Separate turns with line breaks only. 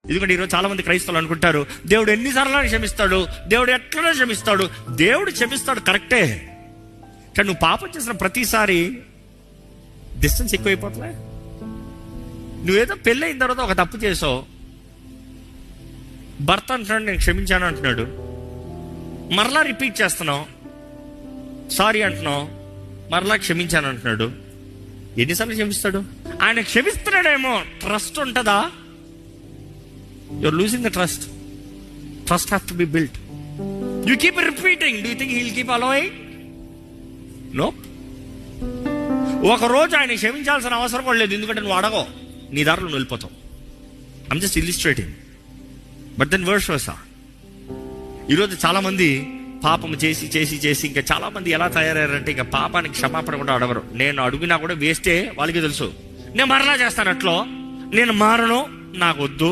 ఎందుకంటే ఈరోజు చాలా మంది క్రైస్తవులు అనుకుంటారు దేవుడు ఎన్నిసార్లు క్షమిస్తాడు, దేవుడు ఎట్లనే క్షమిస్తాడు. దేవుడు క్షమిస్తాడు కరెక్టే, కానీ నువ్వు పాపం చేసిన ప్రతిసారి డిస్టెన్స్ ఎక్కువైపోతుందా? నువ్వేదో పెళ్ళైన తర్వాత ఒక తప్పు చేసావు, భర్త అంటున్నాడు నేను క్షమించాను అంటున్నాడు, మరలా రిపీట్ చేస్తున్నావు, సారీ అంటున్నావు, మరలా క్షమించాను అంటున్నాడు. ఎన్నిసార్లు క్షమిస్తాడు? ఆయన క్షమిస్తున్నాడేమో, ట్రస్ట్ ఉంటుందా? You are losing the trust. Trust has to be built. You keep repeating, do you think he will keep allowing? No. ఒకరోజు ఆయన క్షమించాల్సిన అవసరం కూడా లేదు, ఎందుకంటే నువ్వు అడగవు, నీ దారిలో నువ్వు వెళ్ళిపోతావు. I'm just illustrating. But then vice versa. ఈరోజు చాలా మంది పాపం చేసి చేసి చేసి ఇంకా చాలా మంది ఎలా తయారయ్యారంటే ఇంకా పాపానికి క్షమాపణ కూడా అడగరు. నేను అడిగినా కూడా వేస్టే, వాళ్ళకి తెలుసు. నేను మరలా చేస్తాను, అట్లో నేను మారను, నాకు వద్దు.